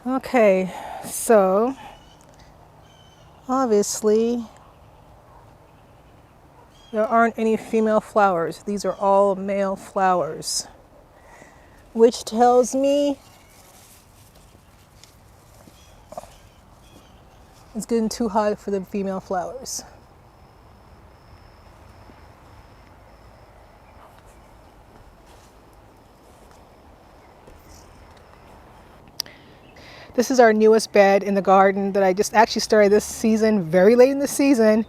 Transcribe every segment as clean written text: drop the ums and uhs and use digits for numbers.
Okay, so obviously there aren't any female flowers. These are all male flowers, which tells me it's getting too hot for the female flowers. This is our newest bed in the garden that I just actually started this season, very late in the season.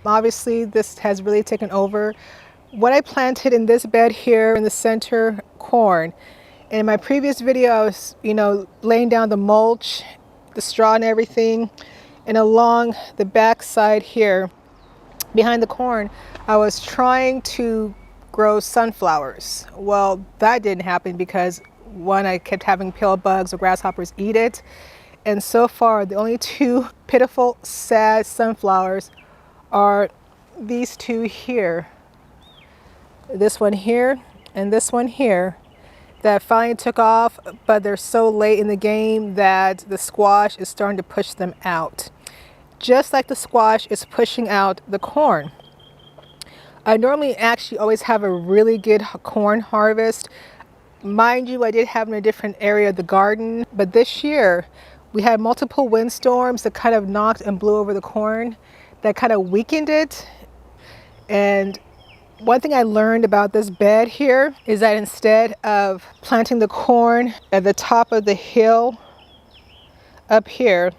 Obviously, this has really taken over. What I planted in this bed here in the center, corn. And in my previous video, I was, laying down the mulch, the straw and everything. And along the back side here, behind the corn, I was trying to grow sunflowers. Well, that didn't happen because one, I kept having pill bugs or grasshoppers eat it. And so far, the only two pitiful, sad sunflowers are these two here. This one here and this one here that finally took off, but they're so late in the game that the squash is starting to push them out. Just like the squash is pushing out the corn. I normally actually always have a really good corn harvest. Mind you, I did have in a different area of the garden, but this year we had multiple windstorms that kind of knocked and blew over the corn, that kind of weakened it. And one thing I learned about this bed here is that instead of planting the corn at the top of the hill up here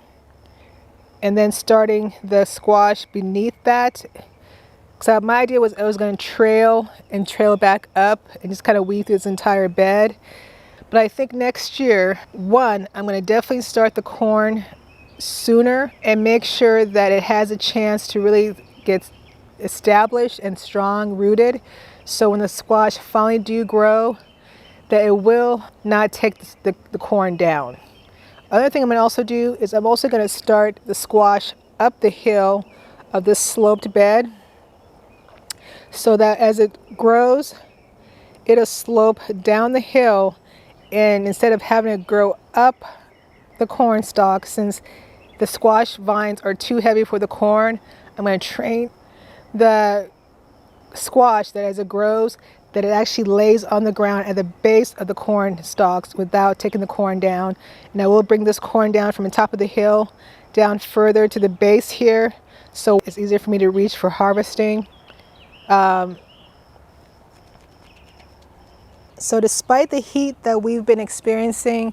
and then starting the squash beneath that, so my idea was I was going to trail back up and just kind of weave through this entire bed. But I think next year, one, I'm going to definitely start the corn sooner and make sure that it has a chance to really get established and strong rooted. So when the squash finally do grow, that it will not take the corn down. Other thing I'm going to also do is I'm also going to start the squash up the hill of this sloped bed, so that as it grows, it'll slope down the hill, and instead of having to grow up the corn stalk, since the squash vines are too heavy for the corn, I'm going to train the squash that as it grows, that it actually lays on the ground at the base of the corn stalks without taking the corn down. And I will bring this corn down from the top of the hill down further to the base here, so it's easier for me to reach for harvesting. So despite the heat that we've been experiencing,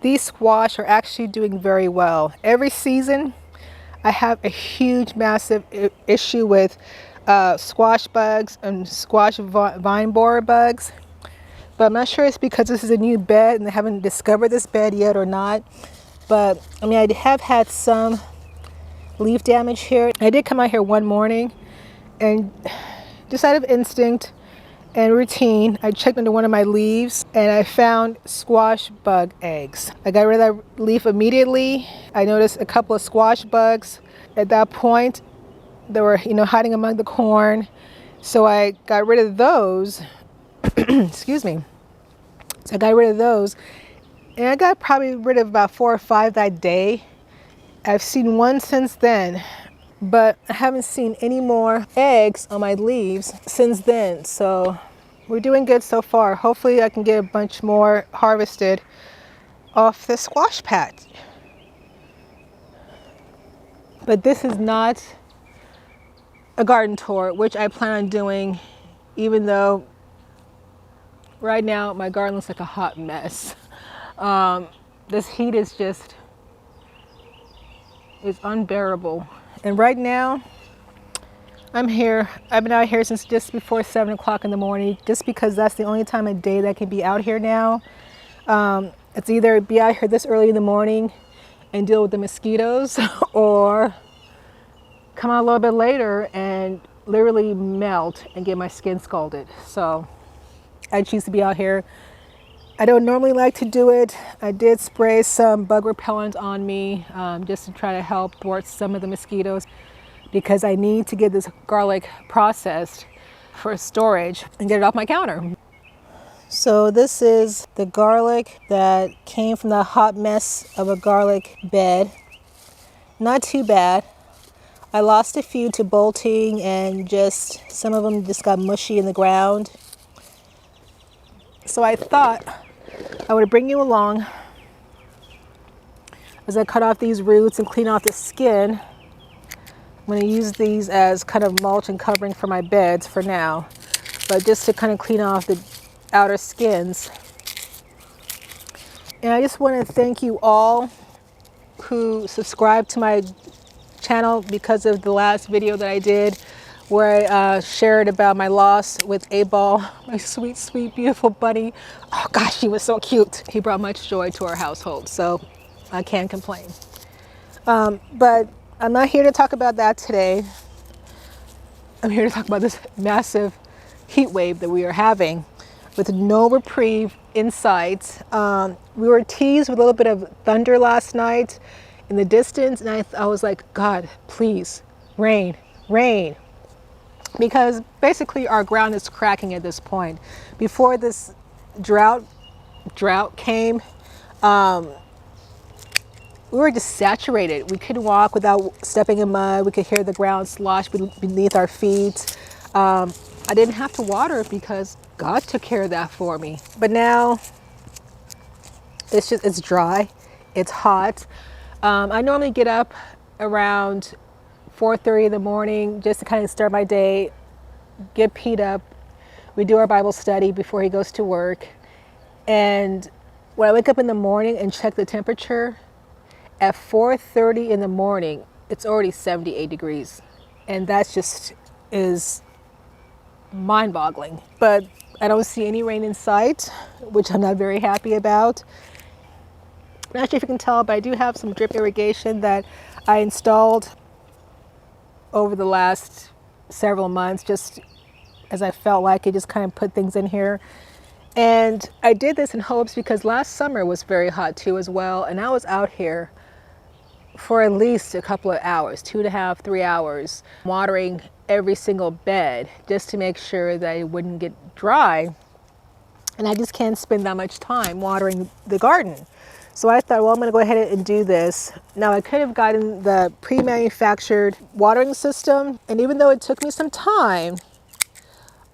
these squash are actually doing very well. Every season, I have a huge, massive issue with squash bugs and squash vine borer bugs. But I'm not sure it's because this is a new bed and they haven't discovered this bed yet or not. But I mean, I have had some leaf damage here. I did come out here one morning and just out of instinct and routine, I checked under one of my leaves and I found squash bug eggs. I got rid of that leaf immediately. I noticed a couple of squash bugs. At that point, they were, hiding among the corn. So I got rid of those. Excuse me. So I got rid of those. And I got probably rid of about 4 or 5 that day. I've seen one since then, but I haven't seen any more eggs on my leaves since then. So we're doing good so far. Hopefully I can get a bunch more harvested off the squash patch. But this is not a garden tour, which I plan on doing, even though right now my garden looks like a hot mess. This heat is just, it's unbearable. And right now, I'm here. I've been out here since just before 7 o'clock in the morning, just because that's the only time of day that I can be out here now. It's either be out here this early in the morning and deal with the mosquitoes, or come out a little bit later and literally melt and get my skin scalded. So I choose to be out here. I don't normally like to do it. I did spray some bug repellent on me just to try to help thwart some of the mosquitoes, because I need to get this garlic processed for storage and get it off my counter. So this is the garlic that came from the hot mess of a garlic bed. Not too bad. I lost a few to bolting, and just some of them just got mushy in the ground. So I thought I would bring you along as I cut off these roots and clean off the skin. I'm going to use these as kind of mulch and covering for my beds for now, but just to kind of clean off the outer skins. And I just want to thank you all who subscribed to my channel because of the last video that I did where I shared about my loss with A-Ball, my sweet, sweet, beautiful bunny. Oh gosh, he was so cute. He brought much joy to our household, so I can't complain. But I'm not here to talk about that today. I'm here to talk about this massive heat wave that we are having with no reprieve in sight. We were teased with a little bit of thunder last night in the distance, and I was like, God, please, rain, rain. Because basically our ground is cracking at this point. Before this drought came, we were just saturated. We couldn't walk without stepping in mud. We could hear the ground slosh beneath our feet. I didn't have to water it because God took care of that for me. But now it's dry, it's hot. I normally get up around 4:30 in the morning just to kind of start my day, get Pete up. We do our Bible study before he goes to work. And when I wake up in the morning and check the temperature, at 4:30 in the morning, it's already 78 degrees. And that just is mind-boggling. But I don't see any rain in sight, which I'm not very happy about. I'm not sure if you can tell, but I do have some drip irrigation that I installed over the last several months, just as I felt like it, just kind of put things in here. And I did this in hopes because last summer was very hot too as well. And I was out here for at least a couple of hours, 2.5, 3 hours, watering every single bed just to make sure that it wouldn't get dry. And I just can't spend that much time watering the garden. So I thought, well, I'm going to go ahead and do this. Now, I could have gotten the pre-manufactured watering system. And even though it took me some time,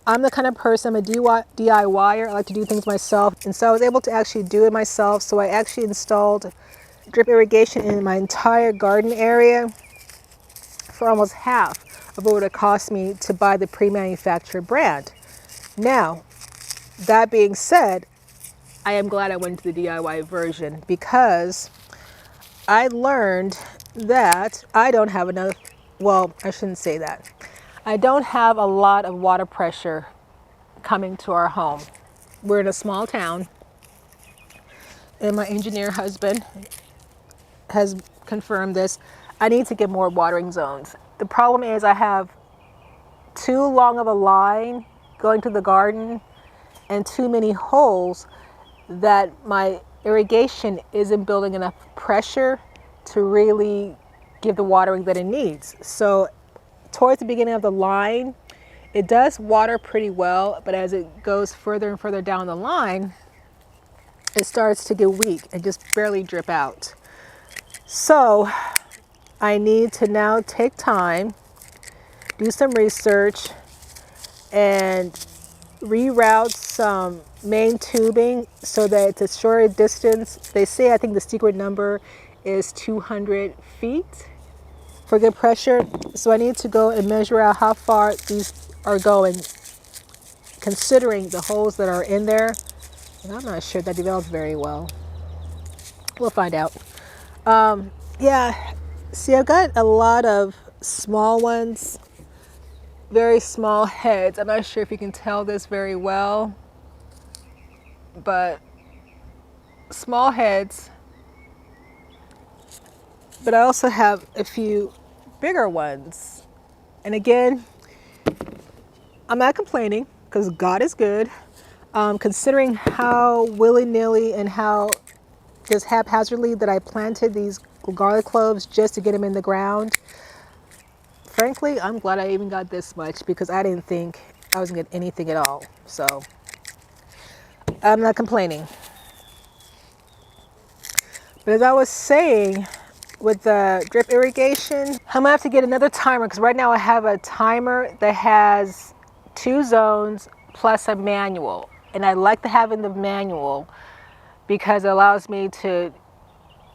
I'm the kind of person, I'm a DIYer. I like to do things myself. And so I was able to actually do it myself. So I actually installed drip irrigation in my entire garden area for almost half of what it would have cost me to buy the pre-manufactured brand. Now, that being said, I am glad I went to the DIY version because I learned that I don't have enough, well, I shouldn't say that. I don't have a lot of water pressure coming to our home. We're in a small town, and my engineer husband has confirmed this. I need to get more watering zones. The problem is I have too long of a line going to the garden and too many holes that my irrigation isn't building enough pressure to really give the watering that it needs. So towards the beginning of the line, it does water pretty well, but as it goes further and further down the line, it starts to get weak and just barely drip out. So I need to now take time, do some research, and reroute some main tubing so that it's a shorter distance. They say, I think the secret number is 200 feet for good pressure. So I need to go and measure out how far these are going, considering the holes that are in there. And I'm not sure that develops very well. We'll find out. Yeah, see, I've got a lot of small ones, very small heads. I'm not sure if you can tell this very well, but small heads. But I also have a few bigger ones. And again, I'm not complaining because God is good. Considering how willy-nilly and how just haphazardly that I planted these garlic cloves just to get them in the ground. Frankly, I'm glad I even got this much because I didn't think I was gonna get anything at all. So I'm not complaining. But as I was saying, with the drip irrigation, I'm gonna have to get another timer because right now I have a timer that has 2 zones plus a manual. And I like to have in the manual because it allows me to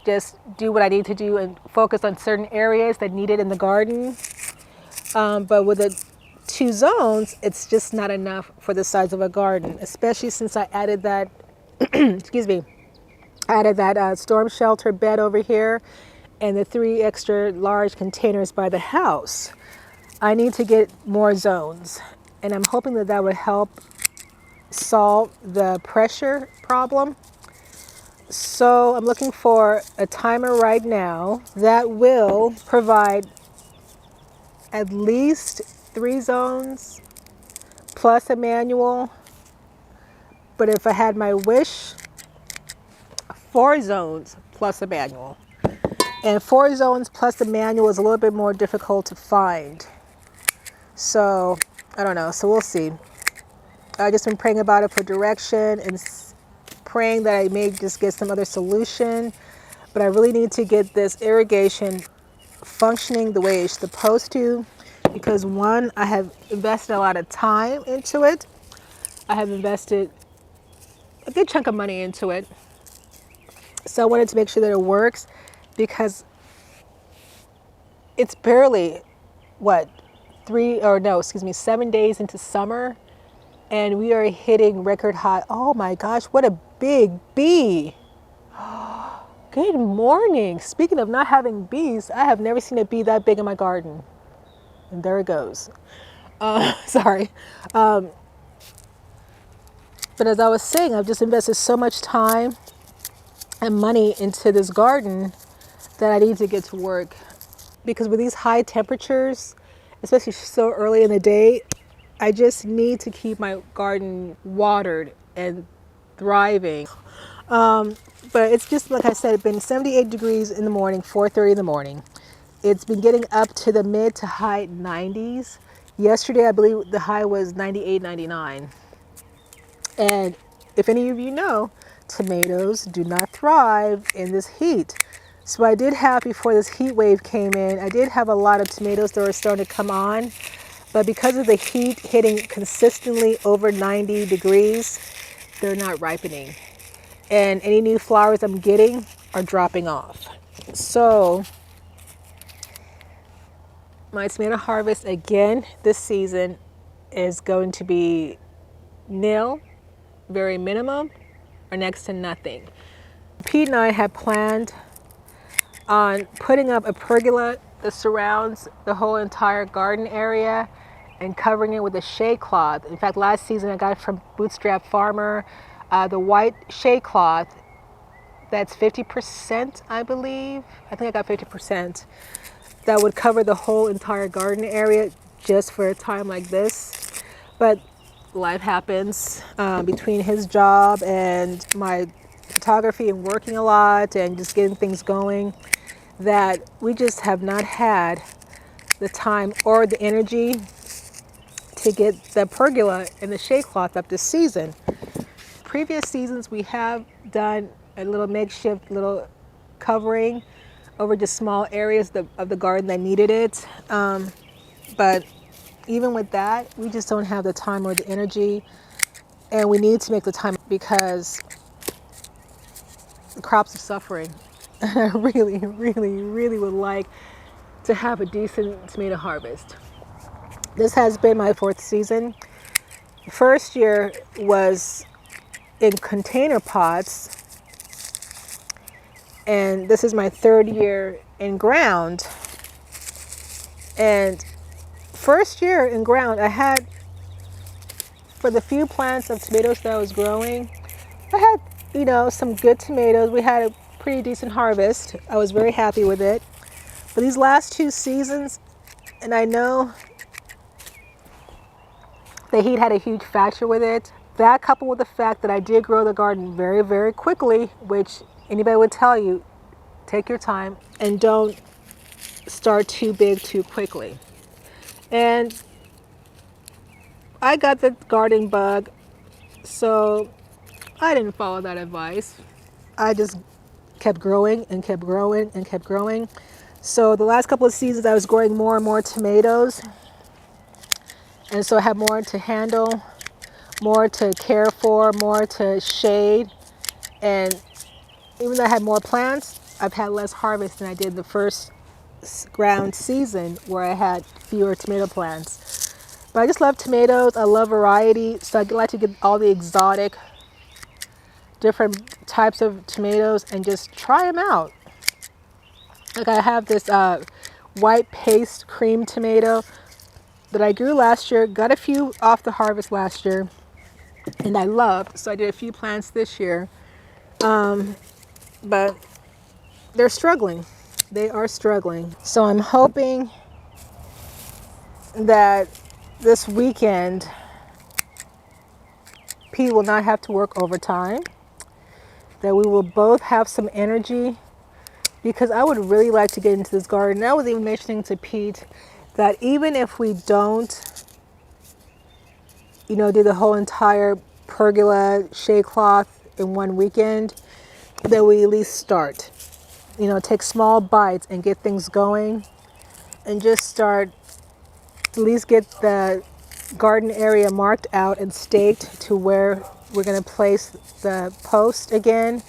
just do what I need to do and focus on certain areas that need it in the garden. But with the 2 zones, it's just not enough for the size of a garden, especially since I added that, excuse me, I added that storm shelter bed over here and the 3 extra large containers by the house. I need to get more zones, and I'm hoping that that would help solve the pressure problem. So I'm looking for a timer right now that will provide at least 3 zones plus a manual. But if I had my wish, 4 zones plus a manual. And 4 zones plus the manual is a little bit more difficult to find. So I don't know. So we'll see. I've just been praying about it for direction and praying that I may just get some other solution. But I really need to get this irrigation functioning the way it's supposed to, because one, I have invested a lot of time into it. I have invested a good chunk of money into it. So I wanted to make sure that it works, because it's barely, what, 7 days into summer, and we are hitting record high. Oh my gosh, what a big bee. Good morning. Speaking of not having bees, I have never seen a bee that big in my garden. And there it goes. Sorry. But as I was saying, I've just invested so much time and money into this garden that I need to get to work. Because with these high temperatures, especially so early in the day, I just need to keep my garden watered and thriving. But it's just, like I said, it's been 78 degrees in the morning, 4:30 in the morning. It's been getting up to the mid to high 90s. Yesterday, I believe the high was 98, 99. And if any of you know, tomatoes do not thrive in this heat. So I did have, before this heat wave came in, I did have a lot of tomatoes that were starting to come on. But because of the heat hitting consistently over 90 degrees, they're not ripening. And any new flowers I'm getting are dropping off. So my tomato harvest again this season is going to be nil, very minimum, or next to nothing. Pete and I had planned on putting up a pergola that surrounds the whole entire garden area and covering it with a shade cloth. In fact, last season I got it from Bootstrap Farmer, the white shade cloth that's 50%, I believe. I think I got 50%. That would cover the whole entire garden area just for a time like this. But life happens between his job and my photography and working a lot and just getting things going, that we just have not had the time or the energy to get the pergola and the shade cloth up this season. Previous seasons we have done a little makeshift little covering over just small areas of the garden that needed it. But even with that, we just don't have the time or the energy, and we need to make the time because the crops are suffering. And I really, really, really would like to have a decent tomato harvest. This has been my 4th season. The first year was in container pots, and this is my 3rd year in ground. And first year in ground, I had, for the few plants of tomatoes that I was growing, I had, some good tomatoes. We had a pretty decent harvest. I was very happy with it. But these last 2 seasons, and I know the heat had a huge factor with it. That, coupled with the fact that I did grow the garden very, very quickly, which anybody would tell you, take your time and don't start too big too quickly. And I got the garden bug, so I didn't follow that advice. I just kept growing and kept growing and kept growing. So the last couple of seasons I was growing more and more tomatoes. And so I had more to handle, more to care for, more to shade. And even though I had more plants, I've had less harvest than I did the first ground season where I had fewer tomato plants. But I just love tomatoes. I love variety. So I like to get all the exotic, different types of tomatoes and just try them out. Like I have this white paste cream tomato that I grew last year, got a few off the harvest last year, and I loved. So I did a few plants this year. But they're struggling. They are struggling. So I'm hoping that this weekend Pete will not have to work overtime, that we will both have some energy, because I would really like to get into this garden. I was even mentioning to Pete that even if we don't, do the whole entire pergola shade cloth in one weekend, that we at least start. Take small bites and get things going and just start, at least get the garden area marked out and staked to where we're going to place the post again.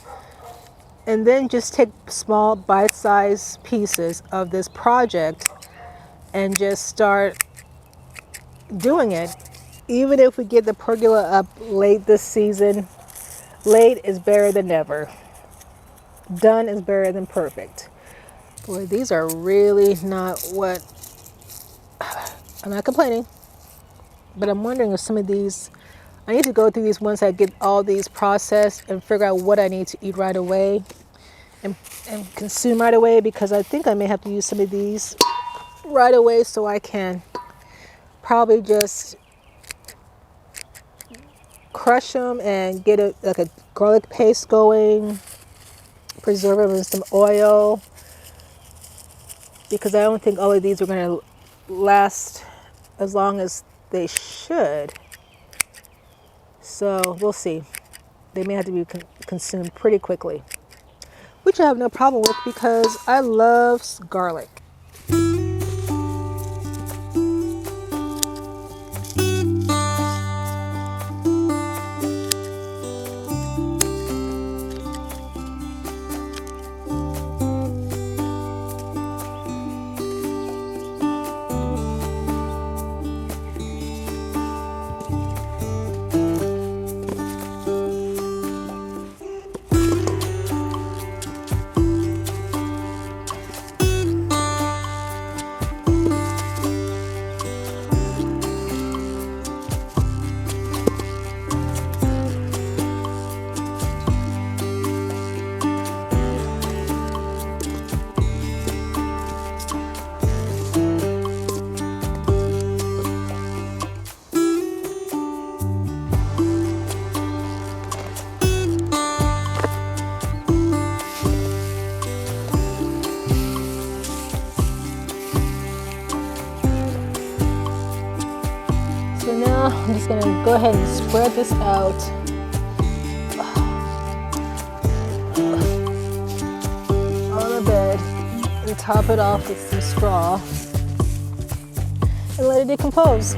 And then just take small bite-sized pieces of this project and just start doing it. Even if we get the pergola up late this season, late is better than never. Done is better than perfect. Boy, these are really not what... I'm not complaining, but I'm wondering if some of these... I need to go through these ones that get all these processed and figure out what I need to eat right away and consume right away, because I think I may have to use some of these right away so I can probably just crush them and get like a garlic paste going, preserve them in some oil, because I don't think all of these are going to last as long as they should. So we'll see. They may have to be consumed pretty quickly, which I have no problem with because I love garlic. So now I'm just going to go ahead and spread this out. On the bed and top it off with some straw and let it decompose.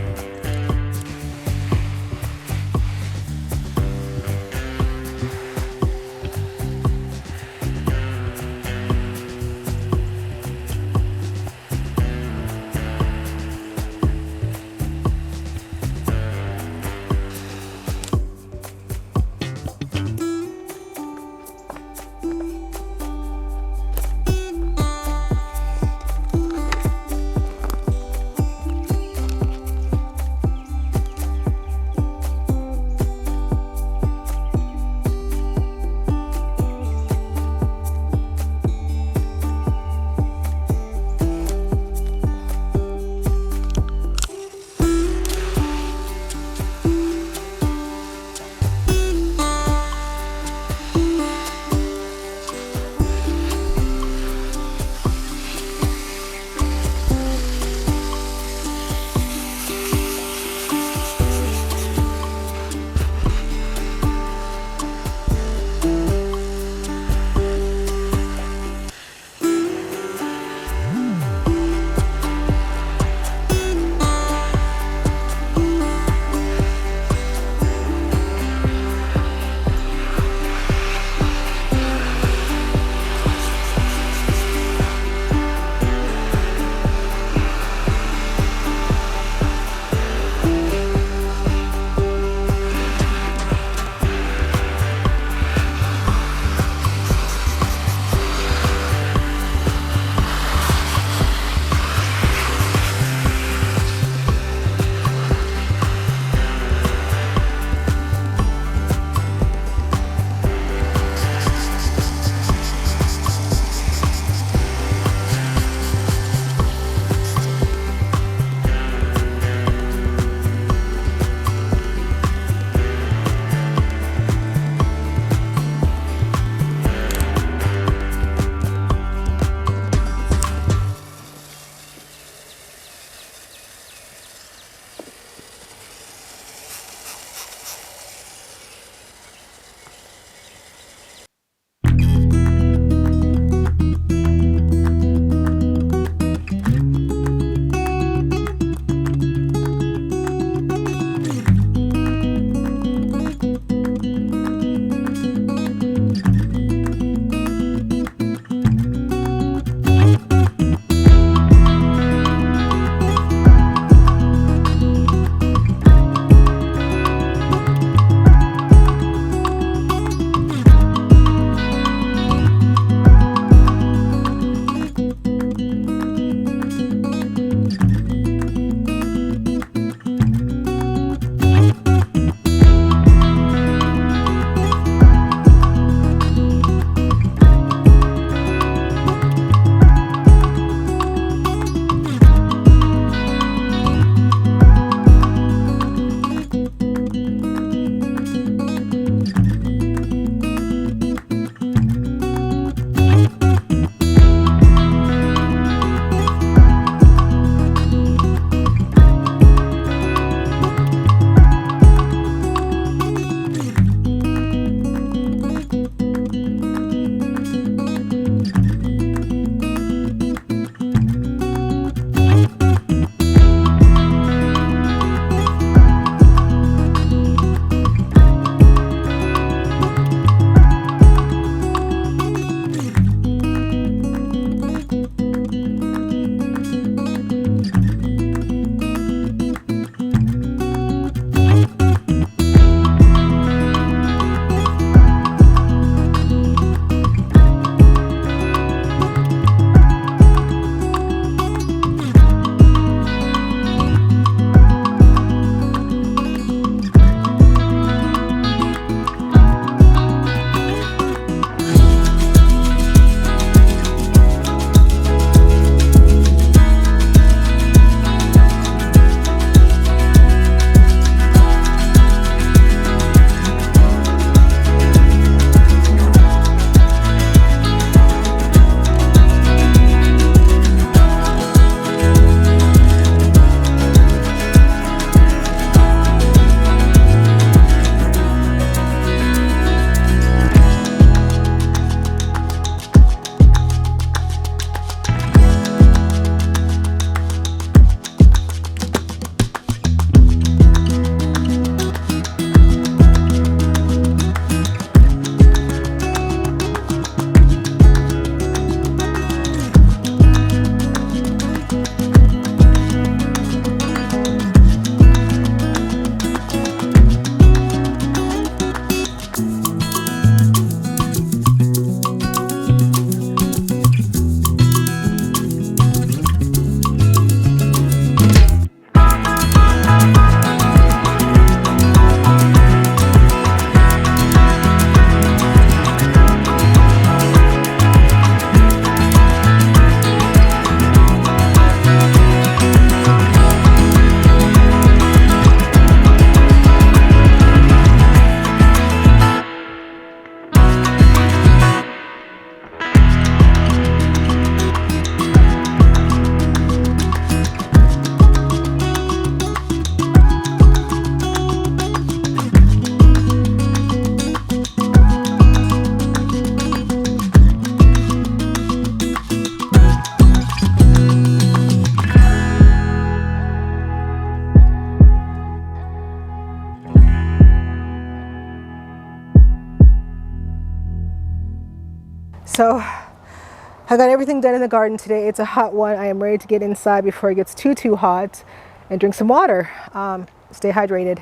So I got everything done in the garden today. It's a hot one. I am ready to get inside before it gets too hot and drink some water. Stay hydrated.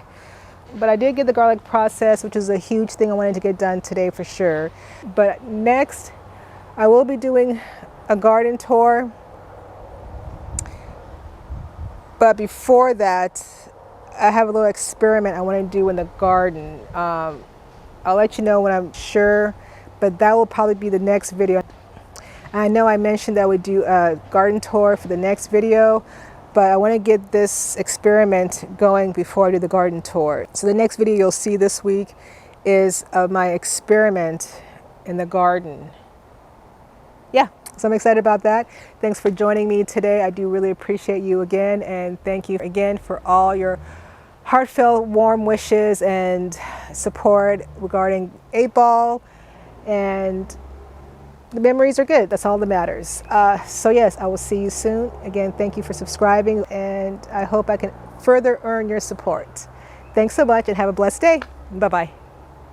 But I did get the garlic processed, which is a huge thing I wanted to get done today for sure. But next, I will be doing a garden tour. But before that, I have a little experiment I want to do in the garden. I'll let you know when I'm sure, but that will probably be the next video. I know I mentioned that I would do a garden tour for the next video, but I want to get this experiment going before I do the garden tour. So the next video you'll see this week is of my experiment in the garden. Yeah, so I'm excited about that. Thanks for joining me today. I do really appreciate you again, and thank you again for all your heartfelt warm wishes and support regarding 8-Ball, and the memories are good. That's all that matters. So yes, I will see you soon. Again, thank you for subscribing, and I hope I can further earn your support. Thanks so much and have a blessed day. Bye-bye.